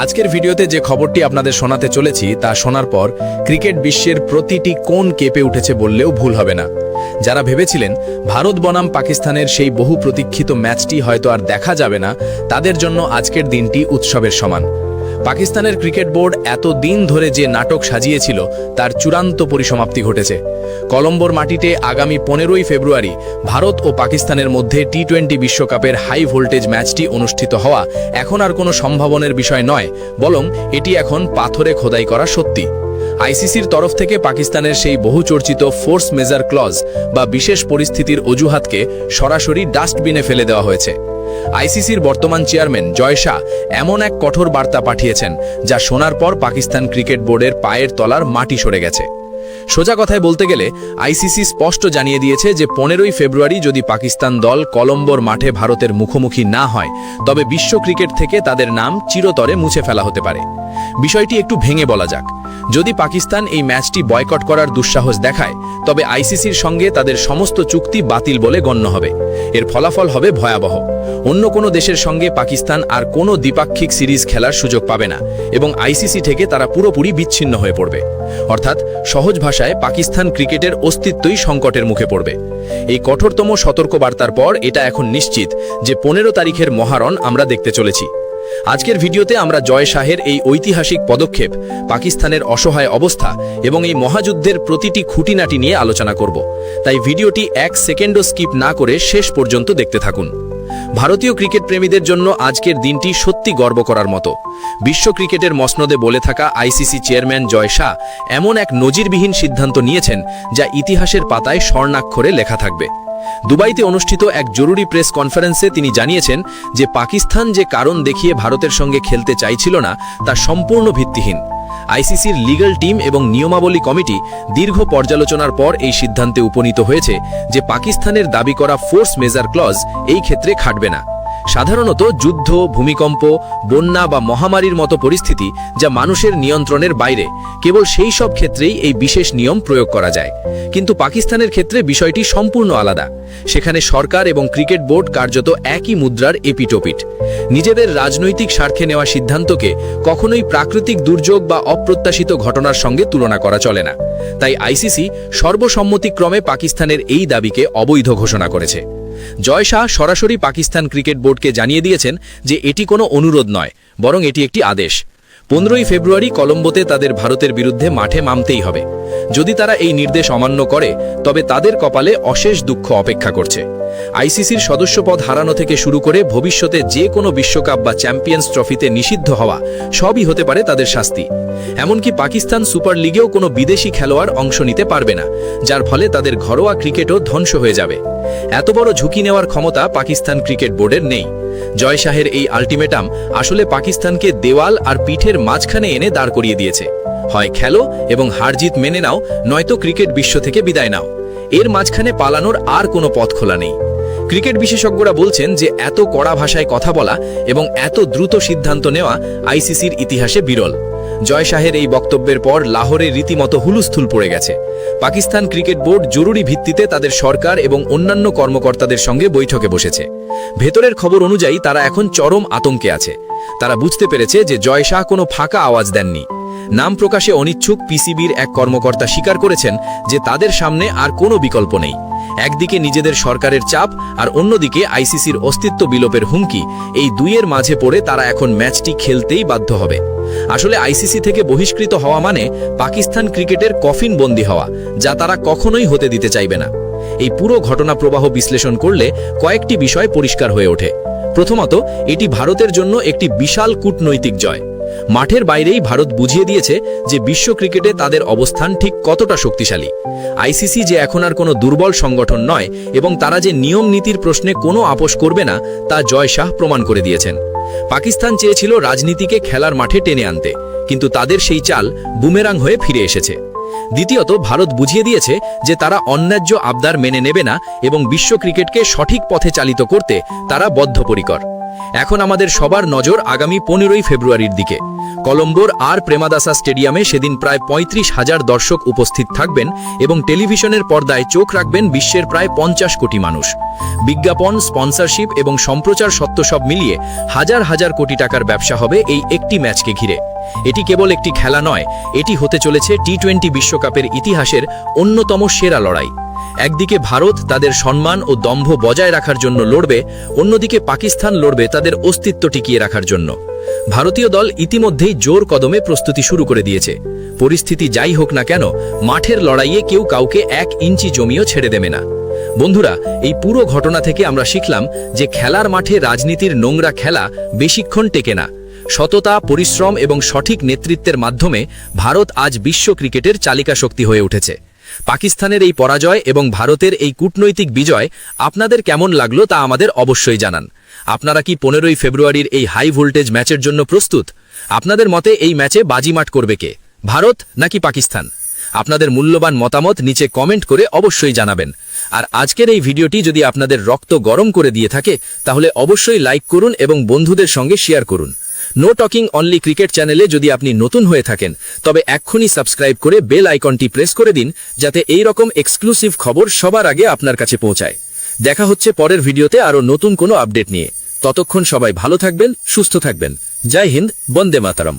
আজকের ভিডিওতে যে খবরটি আপনাদের শোনাতে চলেছি তা শোনার পর ক্রিকেট বিশ্বের প্রতিটি কোণ কেঁপে উঠেছে বললেও ভুল হবে না। যারা ভেবেছিলেন ভারত বনাম পাকিস্তানের সেই বহু প্রতীক্ষিত ম্যাচটি হয়তো আর দেখা যাবে না, তাদের জন্য আজকের দিনটি উৎসবের সমান। পাকিস্তানের ক্রিকেট বোর্ড এত দিন ধরে যে নাটক সাজিয়েছিল তার চূড়ান্ত পরিসমাপ্তি ঘটেছে। কলম্বোর মাটিতে আগামী 15ই ফেব্রুয়ারি ভারত ও পাকিস্তানের মধ্যে টি-20 বিশ্বকাপের হাই ভোল্টেজ ম্যাচটি অনুষ্ঠিত হওয়া এখন আর কোনো সম্ভাবনার বিষয় নয়, বরং এটি এখন পাথরে খোদাই করা সত্যি। আইসিসির তরফ থেকে পাকিস্তানের সেই বহুচর্চিত ফোর্স মেজার ক্লজ বা বিশেষ পরিস্থিতির অজুহাতকে সরাসরি ডাস্টবিনে ফেলে দেওয়া হয়েছে। আইসিসির বর্তমান চেয়ারম্যান জয় শাহ এমন এক কঠোর বার্তা পাঠিয়েছেন যা শোনার পর পাকিস্তান ক্রিকেট বোর্ডের পায়ের তলার মাটি সরে গেছে। সোজা কথায় বলতে গেলে আইসিসি স্পষ্ট জানিয়ে দিয়েছে যে 15ই ফেব্রুয়ারি যদি পাকিস্তান দল কলম্বোর মাঠে ভারতের মুখোমুখি না হয় তবে বিশ্ব ক্রিকেট থেকে তাদের নাম চিরতরে মুছে ফেলা হতে পারে। বিষয়টি একটু ভেঙে বলা যাক। যদি পাকিস্তান এই ম্যাচটি বয়কট করার দুঃসাহস দেখায় তবে আইসিসির সঙ্গে তাদের সমস্ত চুক্তি বাতিল বলে গণ্য হবে। এর ফলাফল হবে ভয়াবহ। অন্য কোনো দেশের সঙ্গে পাকিস্তান আর কোনো দ্বিপাক্ষিক সিরিজ খেলার সুযোগ পাবে না এবং আইসিসি থেকে তারা পুরোপুরি বিচ্ছিন্ন হয়ে পড়বে। অর্থাৎ সহজ ভাষায় পাকিস্তান ক্রিকেটের অস্তিত্বই সংকটের মুখে পড়বে। এই কঠোরতম সতর্কবার্তার পর এটা এখন নিশ্চিত যে 15 তারিখের মহারণ আমরা দেখতে চলেছি। আজকের ভিডিওতে আমরা জয় শাহের এই ঐতিহাসিক পদক্ষেপ, পাকিস্তানের অসহায় অবস্থা এবং এই মহাযুদ্ধের প্রতিটি খুঁটিনাটি নিয়ে আলোচনা করব। তাই ভিডিওটি 1 সেকেন্ডও স্কিপ না করে শেষ পর্যন্ত দেখতে থাকুন। ভারতীয় ক্রিকেট প্রেমীদের জন্য আজকের দিনটি সত্যি গর্ব করার মতো। বিশ্ব ক্রিকেটের মসনদে বলে থাকা আইসিসি চেয়ারম্যান জয় শাহ এমন এক নজিরবিহীন সিদ্ধান্ত নিয়েছেন যা ইতিহাসের পাতায় স্বর্ণাক্ষরে লেখা থাকবে। দুবাইতে অনুষ্ঠিত এক জরুরি প্রেস কনফারেন্সে তিনি জানিয়েছেন যে পাকিস্তান যে কারণ দেখিয়ে ভারতের সঙ্গে খেলতে চাইছিল না তা সম্পূর্ণ ভিত্তিহীন। আইসিসির লিগ্যাল টিম এবং নিয়মাবলী কমিটি দীর্ঘ পর্যালোচনার পর এই সিদ্ধান্তে উপনীত হয়েছে যে পাকিস্তানের দাবি করা ফোর্স মেজার ক্লজ এই ক্ষেত্রে খাটবে না। সাধারণত যুদ্ধ, ভূমিকম্প, বন্যা বা মহামারীর মতো পরিস্থিতি যা মানুষের নিয়ন্ত্রণের বাইরে, কেবল সেই সব ক্ষেত্রেই এই বিশেষ নিয়ম প্রয়োগ করা যায়। কিন্তু পাকিস্তানের ক্ষেত্রে বিষয়টি সম্পূর্ণ আলাদা। সেখানে সরকার এবং ক্রিকেট বোর্ড কার্যত একই মুদ্রার এপিটোপিট। নিজেদের রাজনৈতিক স্বার্থে নেওয়া সিদ্ধান্তকে কখনোই প্রাকৃতিক দুর্যোগ বা অপ্রত্যাশিত ঘটনার সঙ্গে তুলনা করা চলে না। তাই আইসিসি সর্বসম্মতিক্রমে পাকিস্তানের এই দাবিকে অবৈধ ঘোষণা করেছে। জয় শাহ সরাসরি পাকিস্তান ক্রিকেট বোর্ডকে জানিয়ে দিয়েছেন যে এটি কোনো অনুরোধ নয়, বরং এটি একটি আদেশ। 15ই ফেব্রুয়ারি কলম্বোতে তাদের ভারতের বিরুদ্ধে মাঠে নামতেই হবে। যদি তারা এই নির্দেশ অমান্য করে তবে তাদের কপালে অশেষ দুঃখ অপেক্ষা করছে। আইসিসির সদস্যপদ হারানো থেকে শুরু করে ভবিষ্যতে যে কোনো বিশ্বকাপ বা চ্যাম্পিয়ন্স ট্রফিতে নিষিদ্ধ হওয়া সবই হতে পারে তাদের শাস্তি। এমনকি পাকিস্তান সুপার লিগেও কোনো বিদেশি খেলোয়াড় অংশ নিতে পারবে না, যার ফলে তাদের ঘরোয়া ক্রিকেটও ধ্বংস হয়ে যাবে। এত বড় ঝুঁকি নেওয়ার ক্ষমতা পাকিস্তান ক্রিকেট বোর্ডের নেই। জয় শাহের এই আল্টিমেটাম আসলে পাকিস্তানকে দেওয়াল আর পিঠের মাঝখানে এনে দাঁড় করিয়ে দিয়েছে। হয় খেলো এবং হারজিত মেনে নাও, নয়তো ক্রিকেট বিশ্ব থেকে বিদায় নাও। এর মাঝখানে পালানোর আর কোনো পথ খোলা নেই। ক্রিকেট বিশেষজ্ঞরা বলছেন যে এত কড়া ভাষায় কথা বলা এবং এত দ্রুত সিদ্ধান্ত নেওয়া আইসিসির ইতিহাসে বিরল। জয় শাহের এই বক্তব্যের পর লাহোরে রীতিমতো হুলস্থুল পড়ে গেছে। পাকিস্তান ক্রিকেট বোর্ড জরুরি ভিত্তিতে তাদের সরকার এবং অন্যান্য কর্মকর্তাদের সঙ্গে বৈঠকে বসেছে। ভেতরের খবর অনুযায়ী তারা এখন চরম আতঙ্কে আছে। তারা বুঝতে পেরেছে যে জয় শাহ কোনো ফাঁকা আওয়াজ দেননি। নাম প্রকাশে অনিচ্ছুক পিসিবির এক কর্মকর্তা স্বীকার করেছেন যে তাদের সামনে আর কোনো বিকল্প নেই। একদিকে নিজেদের সরকারের চাপ আর অন্যদিকে আইসিসির অস্তিত্ব বিলোপের হুমকি, এই দুইয়ের মাঝে পড়ে তারা এখন ম্যাচটি খেলতেই বাধ্য হবে। আসলে আইসিসি থেকে বহিষ্কৃত হওয়া মানে পাকিস্তান ক্রিকেটের কফিন বন্দী হওয়া, যা তারা কখনোই হতে দিতে চাইবে না। এই পুরো ঘটনা প্রবাহ বিশ্লেষণ করলে কয়েকটি বিষয় পরিষ্কার হয়ে ওঠে। প্রথমত, এটি ভারতের জন্য একটি বিশাল কূটনৈতিক জয়। মাঠের বাইরেই ভারত বুঝিয়ে দিয়েছে যে বিশ্ব ক্রিকেটে তাদের অবস্থান ঠিক কতটা শক্তিশালী। আইসিসি যে এখন আর কোনো দুর্বল সংগঠন নয় এবং তারা যে নিয়ম নীতির প্রশ্নে কোনো আপোষ করবে না তা জয় শাহ প্রমাণ করে দিয়েছেন। পাকিস্তান চেয়েছিল রাজনীতিকে খেলার মাঠে টেনে আনতে, কিন্তু তাদের সেই চাল বুমেরাং হয়ে ফিরে এসেছে। দ্বিতীয়ত, ভারত বুঝিয়ে দিয়েছে যে তারা অন্যায্য আবদার মেনে নেবে না এবং বিশ্ব ক্রিকেটকে সঠিক পথে চালিত করতে তারা বদ্ধপরিকর। এখন আমাদের সবার নজর আগামী 15ই ফেব্রুয়ারির দিকে। কলম্বোর আর প্রেমাদাসা স্টেডিয়ামে সেদিন প্রায় 35,000 দর্শক উপস্থিত থাকবেন এবং টেলিভিশনের পর্দায় চোখ রাখবেন বিশ্বের প্রায় 50 কোটি মানুষ। বিজ্ঞাপন, স্পন্সরশিপ এবং সম্প্রচার সত্ত্ব সব মিলিয়ে হাজার হাজার কোটি টাকার ব্যবসা হবে এই একটি ম্যাচকে ঘিরে। এটি কেবল একটি খেলা নয়, এটি হতে চলেছে টি-20 বিশ্বকাপের ইতিহাসের অন্যতম সেরা লড়াই। একদিকে ভারত তাদের সম্মান ও দম্ভ বজায় রাখার জন্য লড়বে, অন্যদিকে পাকিস্তান লড়বে তাদের অস্তিত্ব টিকিয়ে রাখার জন্য। ভারতীয় দল ইতিমধ্যেই জোর কদমে প্রস্তুতি শুরু করে দিয়েছে। পরিস্থিতি যাই হোক না কেন, মাঠের লড়াইয়ে কেউ কাউকে 1 ইঞ্চি জমিও ছেড়ে দেবে না। বন্ধুরা, এই পুরো ঘটনা থেকে আমরা শিখলাম যে খেলার মাঠে রাজনীতির নোংরা খেলা বেশিক্ষণ টেকে না। সততা, পরিশ্রম এবং সঠিক নেতৃত্বের মাধ্যমে ভারত আজ বিশ্ব ক্রিকেটের চালিকা শক্তি হয়ে উঠেছে। পাকিস্তানের এই পরাজয় এবং ভারতের এই কূটনৈতিক বিজয় আপনাদের কেমন লাগলো তা আমাদের অবশ্যই জানান। আপনারা কি 15ই ফেব্রুয়ারির এই হাই ভোল্টেজ ম্যাচের জন্য প্রস্তুত? আপনাদের মতে এই ম্যাচে বাজিমাত করবে কে, ভারত নাকি পাকিস্তান? আপনাদের মূল্যবান মতামত নিচে কমেন্ট করে অবশ্যই জানাবেন। আর আজকের এই ভিডিওটি যদি আপনাদের রক্ত গরম করে দিয়ে থাকে তাহলে অবশ্যই লাইক করুন এবং বন্ধুদের সঙ্গে শেয়ার করুন। নো টকিং অনলি ক্রিকেট চ্যানেলে যদি আপনি নতুন হয়ে থাকেন তবে এক্ষুনি সাবস্ক্রাইব করে বেল আইকনটি প্রেস করে দিন, যাতে এই রকম এক্সক্লুসিভ খবর সবার আগে আপনার কাছে পৌঁছায়। দেখা হচ্ছে পরের ভিডিওতে আরও নতুন কোনো আপডেট নিয়ে। ততক্ষণ সবাই ভালো থাকবেন, সুস্থ থাকবেন। জয় হিন্দ, বন্দে মাতরম।